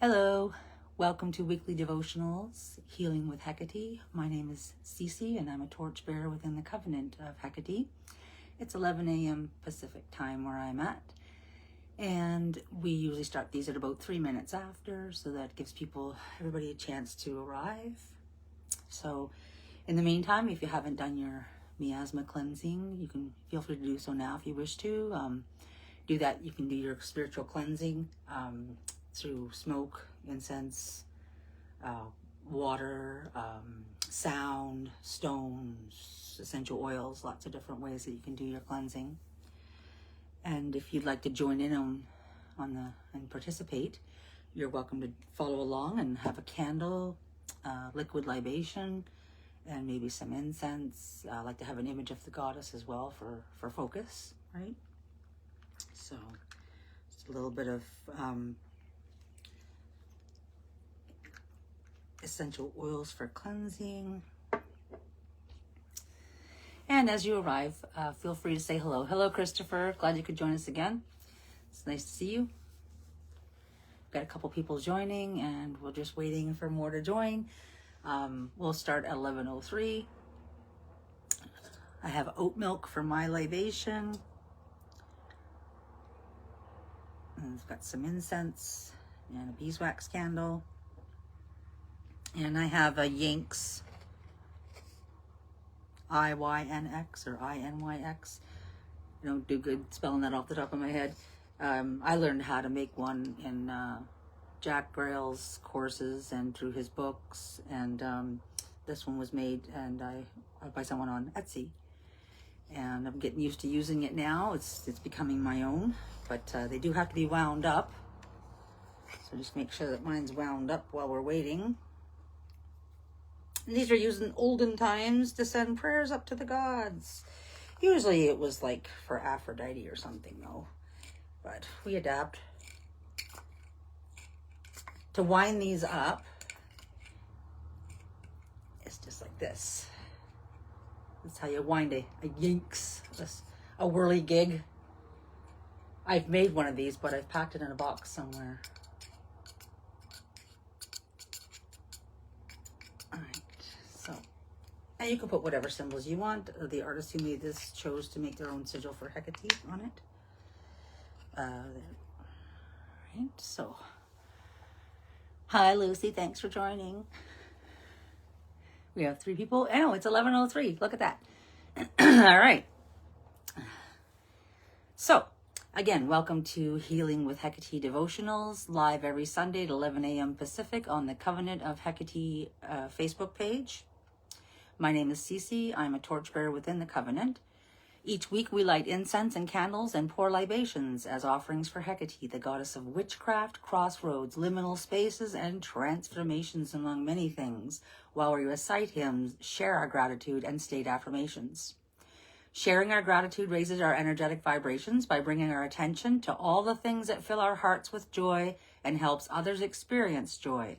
Hello, welcome to Weekly Devotionals, Healing with Hekate. My name is Cece and I'm a Torchbearer within the Covenant of Hekate. It's 11 a.m. Pacific time where I'm at, and we usually start these at about 3 minutes after, so that gives everybody a chance to arrive. So in the meantime, if you haven't done your miasma cleansing, you can feel free to do so now if you wish to. Do that. You can do your spiritual cleansing through smoke, incense, water, sound, stones, essential oils, lots of different ways that you can do your cleansing. And if you'd like to join in and participate, you're welcome to follow along and have a candle, liquid libation, and maybe some incense. I like to have an image of the goddess as well for focus, right? So just a little bit of essential oils for cleansing. And as you arrive, feel free to say hello. Hello, Christopher. Glad you could join us again. It's nice to see you. Got a couple people joining, and we're just waiting for more to join. We'll start at 11:03. I have oat milk for my libation. And I've got some incense and a beeswax candle. And I have a Yanks, IYNX or INYX. I don't do good spelling that off the top of my head. I learned how to make one in Jack Grail's courses and through his books. And this one was made by someone on Etsy. And I'm getting used to using it now. It's becoming my own. But they do have to be wound up. So just make sure that mine's wound up while we're waiting. And these are used in olden times to send prayers up to the gods. Usually it was like for Aphrodite or something though. But we adapt. To wind these up, it's just like this. That's how you wind a Yanks, a whirligig. I've made one of these, but I've packed it in a box somewhere. And you can put whatever symbols you want. The artist who made this chose to make their own sigil for Hecate on it. Right, so. Hi, Lucy. Thanks for joining. We have 3 people. Oh, it's 11:03. Look at that. All right. So, again, welcome to Healing with Hekate Devotionals, live every Sunday at 11 a.m. Pacific on the Covenant of Hekate Facebook page. My name is Cece. I'm a torchbearer within the Covenant. Each week we light incense and candles and pour libations as offerings for Hekate, the goddess of witchcraft, crossroads, liminal spaces, and transformations among many things, while we recite hymns, share our gratitude, and state affirmations. Sharing our gratitude raises our energetic vibrations by bringing our attention to all the things that fill our hearts with joy and helps others experience joy.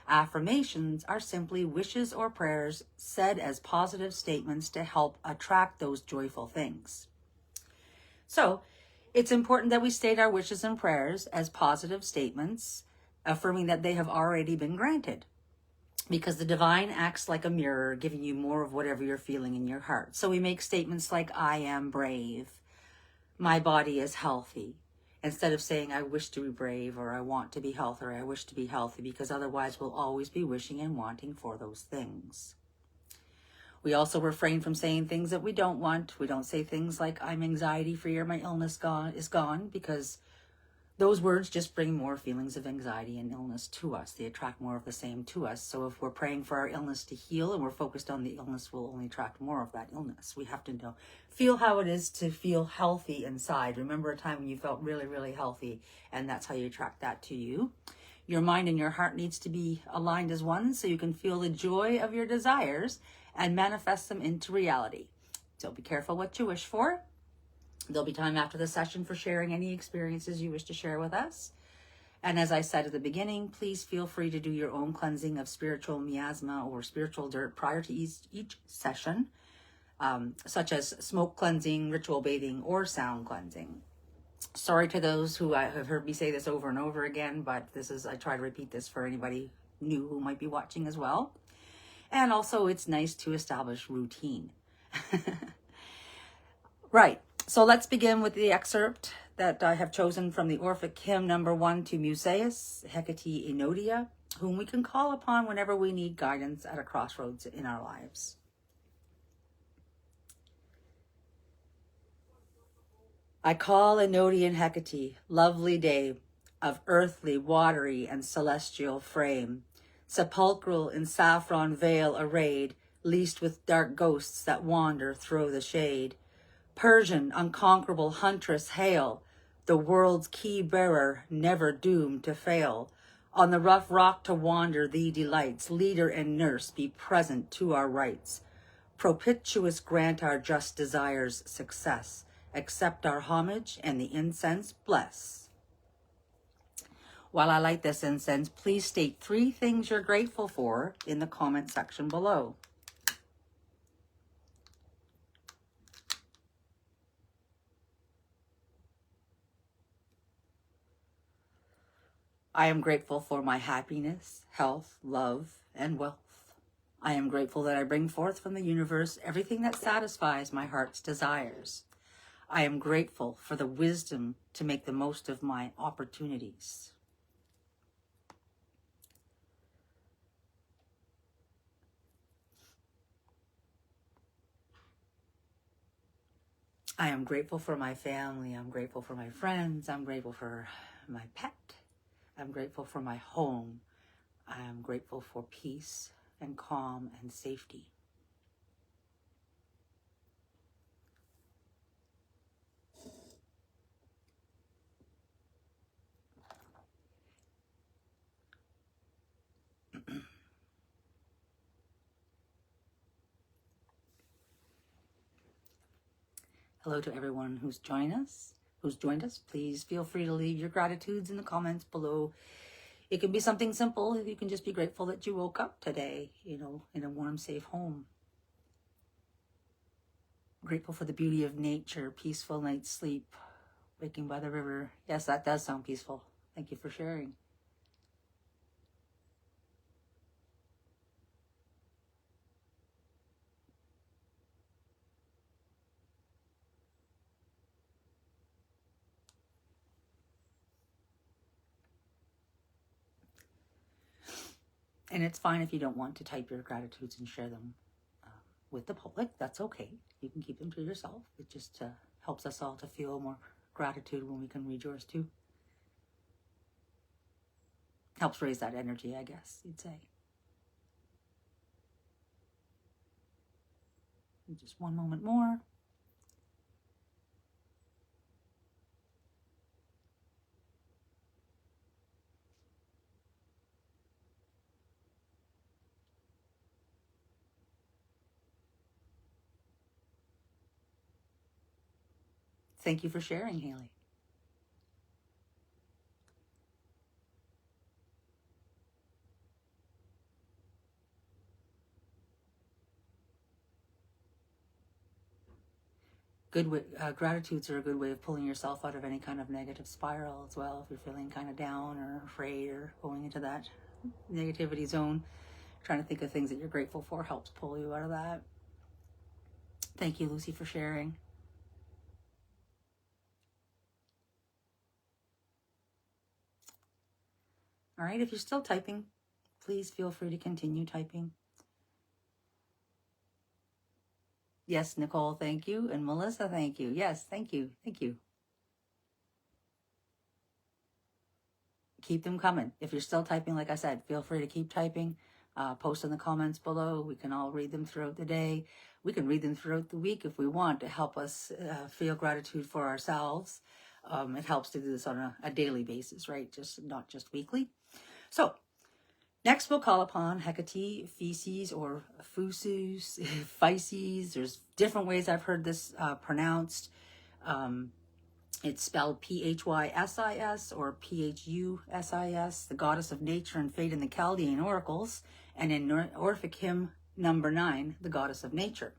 Affirmations are simply wishes or prayers said as positive statements to help attract those joyful things. So, it's important that we state our wishes and prayers as positive statements, affirming that they have already been granted. Because the divine acts like a mirror, giving you more of whatever you're feeling in your heart. So we make statements like, I am brave, my body is healthy, instead of saying, I wish to be brave, or I want to be healthy, or I wish to be healthy, because otherwise we'll always be wishing and wanting for those things. We also refrain from saying things that we don't want. We don't say things like, I'm anxiety-free, or my illness is gone, because those words just bring more feelings of anxiety and illness to us. They attract more of the same to us. So if we're praying for our illness to heal and we're focused on the illness, we'll only attract more of that illness. We have to feel how it is to feel healthy inside. Remember a time when you felt really, really healthy, and that's how you attract that to you. Your mind and your heart needs to be aligned as one so you can feel the joy of your desires and manifest them into reality. So be careful what you wish for. There'll be time after the session for sharing any experiences you wish to share with us. And as I said at the beginning, please feel free to do your own cleansing of spiritual miasma or spiritual dirt prior to each session, such as smoke cleansing, ritual bathing, or sound cleansing. Sorry to those who have heard me say this over and over again, but I try to repeat this for anybody new who might be watching as well. And also, it's nice to establish routine. Right, so let's begin with the excerpt that I have chosen from the Orphic hymn number 1 to Musaeus, Hecate Enodia, whom we can call upon whenever we need guidance at a crossroads in our lives. I call Enodian Hecate, lovely day, of earthly, watery, and celestial frame, sepulchral in saffron veil arrayed, leased with dark ghosts that wander through the shade. Persian, unconquerable huntress, hail, the world's key bearer, never doomed to fail. On the rough rock to wander thee delights, leader and nurse, be present to our rights. Propitious grant our just desires success, accept our homage and the incense bless. While I light this incense, please state 3 things you're grateful for in the comment section below. I am grateful for my happiness, health, love, and wealth. I am grateful that I bring forth from the universe everything that satisfies my heart's desires. I am grateful for the wisdom to make the most of my opportunities. I am grateful for my family. I'm grateful for my friends. I'm grateful for my pet. I'm grateful for my home. I am grateful for peace and calm and safety. Hello to everyone who's joined us. Please feel free to leave your gratitudes in the comments below. It can be something simple. You can just be grateful that you woke up today, in a warm, safe home. Grateful for the beauty of nature, peaceful night's sleep, waking by the river. Yes, that does sound peaceful. Thank you for sharing. And it's fine if you don't want to type your gratitudes and share them with the public. That's okay. You can keep them to yourself. It just helps us all to feel more gratitude when we can read yours too. Helps raise that energy, I guess you'd say. And just one moment more. Thank you for sharing, Haley. Gratitudes are a good way of pulling yourself out of any kind of negative spiral as well. If you're feeling kind of down or afraid or going into that negativity zone, trying to think of things that you're grateful for helps pull you out of that. Thank you, Lucy, for sharing. All right, if you're still typing, please feel free to continue typing. Yes, Nicole, thank you. And Melissa, thank you. Yes, thank you. Thank you. Keep them coming. If you're still typing, like I said, feel free to keep typing. Post in the comments below. We can all read them throughout the day. We can read them throughout the week if we want to help us feel gratitude for ourselves. It helps to do this on a daily basis, right? Not just weekly. So next we'll call upon Hecate, Feces, or Fusus, Phyces. There's different ways I've heard this pronounced. It's spelled P-H-Y-S-I-S or P-H-U-S-I-S, the goddess of nature and fate in the Chaldean oracles, and in Orphic hymn number 9, the goddess of nature.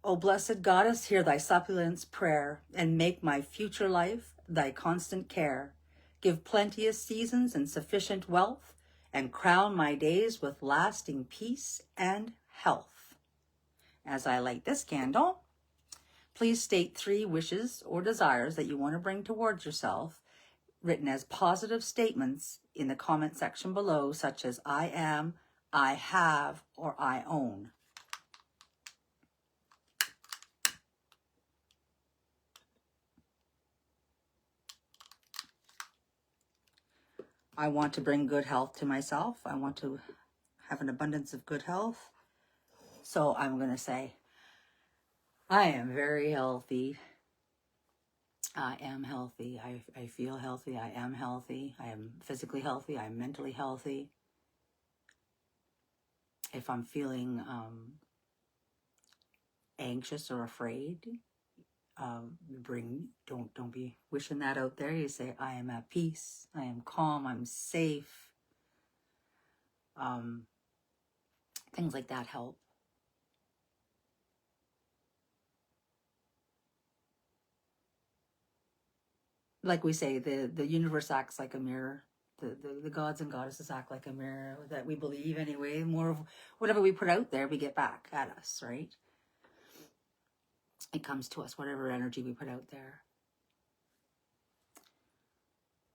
O blessed Goddess, hear thy suppliant's prayer, and make my future life thy constant care. Give plenteous seasons and sufficient wealth, and crown my days with lasting peace and health. As I light this candle, please state 3 wishes or desires that you want to bring towards yourself, written as positive statements in the comment section below, such as I am, I have, or I own. I want to bring good health to myself. I want to have an abundance of good health. So I'm going to say, I am very healthy. I am healthy. I feel healthy. I am healthy. I am physically healthy. I am mentally healthy. If I'm feeling anxious or afraid, don't be wishing that out there. You say, I am at peace. I am calm. I'm safe. Things like that help. Like we say, the universe acts like a mirror. The gods and goddesses act like a mirror, that we believe anyway. More of whatever we put out there, we get back at us, right? It comes to us, whatever energy we put out there.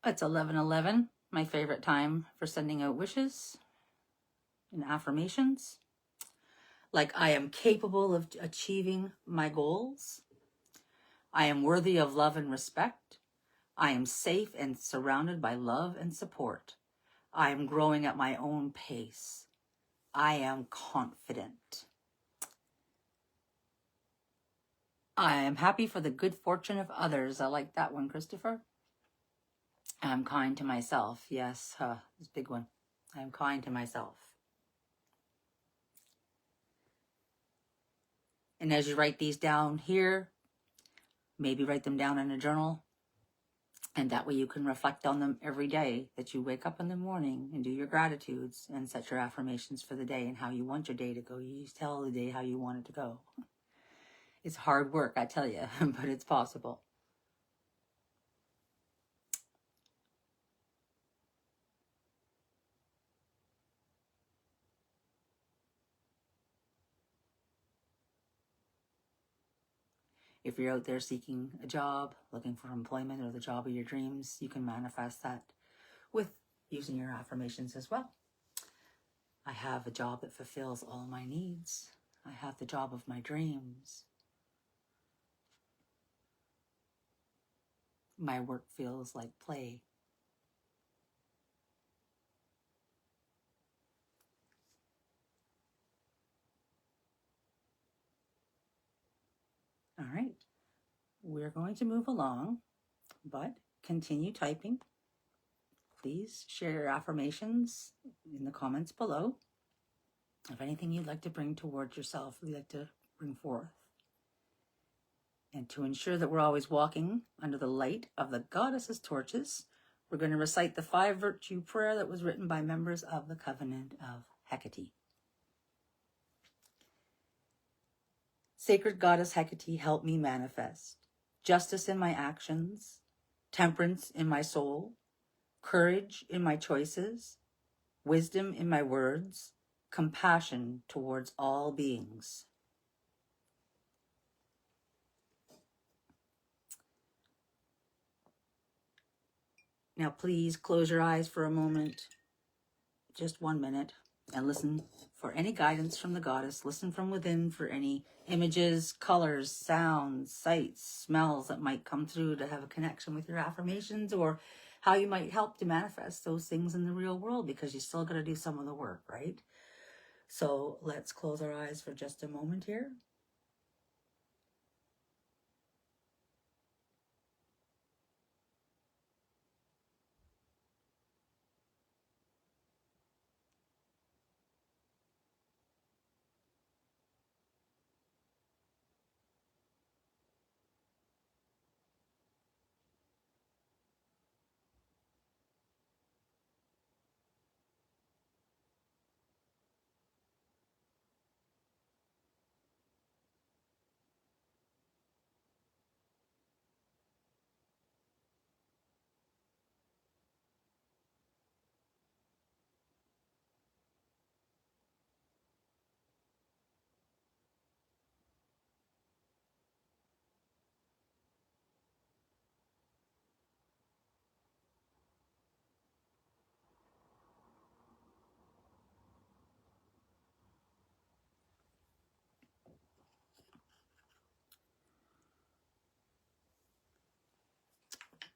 It's 11:11, my favorite time for sending out wishes and affirmations. Like, I am capable of achieving my goals. I am worthy of love and respect. I am safe and surrounded by love and support. I am growing at my own pace. I am confident. I am happy for the good fortune of others. I like that one, Christopher. I'm kind to myself. Yes, this big one. I am kind to myself. And as you write these down here, maybe write them down in a journal. And that way you can reflect on them every day that you wake up in the morning and do your gratitudes and set your affirmations for the day and how you want your day to go. You tell the day how you want it to go. It's hard work, I tell you, but it's possible. If you're out there seeking a job, looking for employment or the job of your dreams, you can manifest that with using your affirmations as well. I have a job that fulfills all my needs. I have the job of my dreams. My work feels like play. All right, we're going to move along, but continue typing. Please share your affirmations in the comments below. If anything you'd like to bring towards yourself, you'd like to bring forth. And to ensure that we're always walking under the light of the goddess's torches, we're going to recite the 5 virtue prayer that was written by members of the covenant of Hecate. Sacred Goddess Hekate, help me manifest justice in my actions, temperance in my soul, courage in my choices, wisdom in my words, compassion towards all beings. Now please close your eyes for a moment, just 1 minute, and listen for any guidance from the goddess. Listen from within for any images, colors, sounds, sights, smells that might come through to have a connection with your affirmations, or how you might help to manifest those things in the real world, because you still got to do some of the work, right? So let's close our eyes for just a moment here.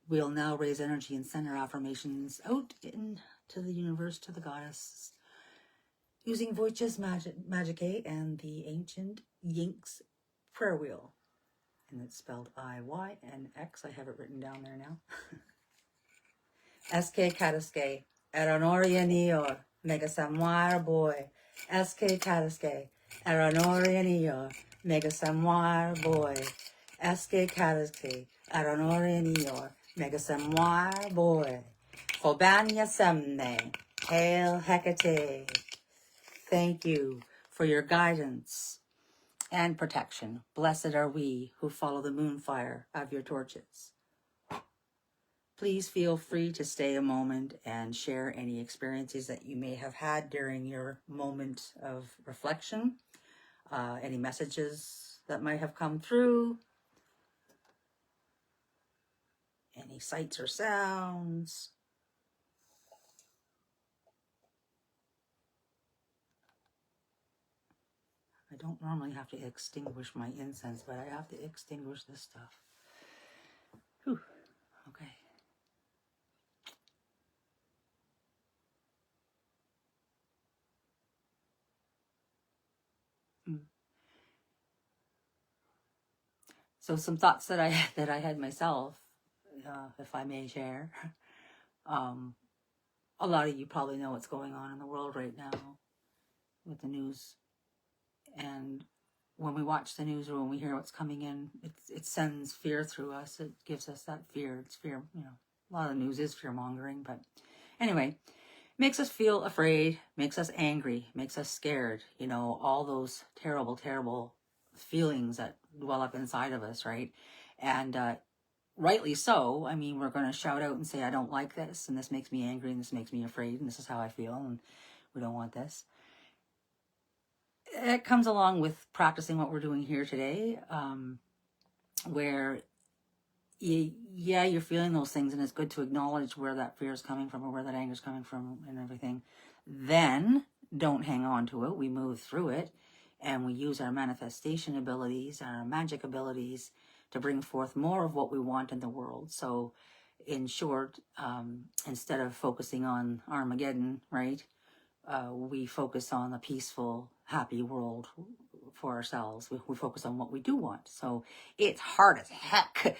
We'll now raise energy and send our affirmations out into the universe to the goddess using Voices Magicae and the ancient Yinks prayer wheel. And it's spelled IYNX. I have it written down there now. SK Kataske, Eronoria Neo, Mega Samuar Boy. SK Kataske, Eronoria Neo, Mega Samuar Boy. SK Kataske, Eronoria Neo, Mega Samuar Boy. Fobania Semne, Hail Hecate. Thank you for your guidance and protection. Blessed are we who follow the moonfire of your torches. Please feel free to stay a moment and share any experiences that you may have had during your moment of reflection, any messages that might have come through, any sights or sounds. I don't normally have to extinguish my incense, but I have to extinguish this stuff. Whew. Okay. So some thoughts that I had myself, if I may share. A lot of you probably know what's going on in the world right now with the news, and when we watch the news or when we hear what's coming in, it sends fear through us. It gives us that fear. It's fear. A lot of the news is fear mongering, but anyway, makes us feel afraid, makes us angry, makes us scared. All those terrible, terrible feelings that dwell up inside of us, right? And rightly so. I mean, we're going to shout out and say, I don't like this, and this makes me angry, and this makes me afraid, and this is how I feel, and we don't want this. It comes along with practicing what we're doing here today, where you're feeling those things, and it's good to acknowledge where that fear is coming from or where that anger is coming from and everything. Then don't hang on to it. We move through it, and we use our manifestation abilities, our magic abilities, to bring forth more of what we want in the world. So in short, instead of focusing on Armageddon, right, we focus on a peaceful, happy world for ourselves. We focus on what we do want. So it's hard as heck,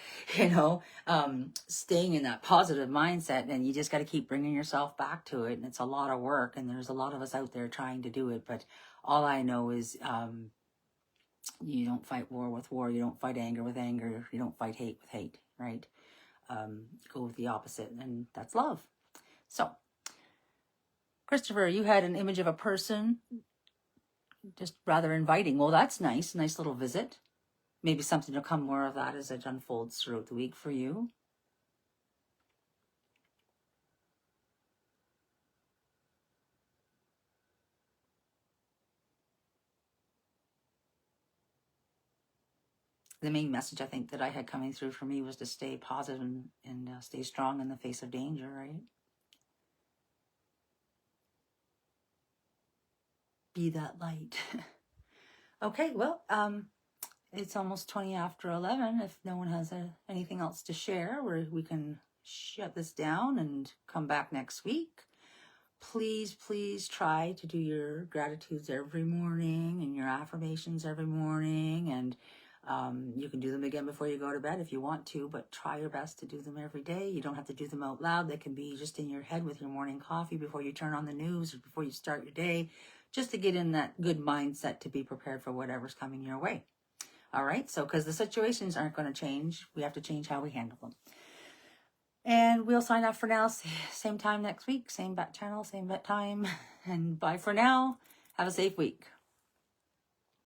staying in that positive mindset, and you just got to keep bringing yourself back to it. And it's a lot of work, and there's a lot of us out there trying to do it. But all I know is, you don't fight war with war. You don't fight anger with anger. You don't fight hate with hate, right? Go with the opposite, and that's love. So, Christopher, you had an image of a person, just rather inviting. Well, that's nice. Nice little visit. Maybe something to come more of that as it unfolds throughout the week for you. The main message I think that I had coming through for me was to stay positive and stay strong in the face of danger, right? Be that light. Okay, well, it's almost 20 after 11. If no one has anything else to share, we can shut this down and come back next week. Please try to do your gratitudes every morning and your affirmations every morning, and you can do them again before you go to bed if you want to, but try your best to do them every day. You don't have to do them out loud. They can be just in your head with your morning coffee before you turn on the news or before you start your day, just to get in that good mindset to be prepared for whatever's coming your way. All right, so because the situations aren't going to change, we have to change how we handle them. And we'll sign off for now. Same time next week, same bat channel, same bat time. And bye for now. Have a safe week.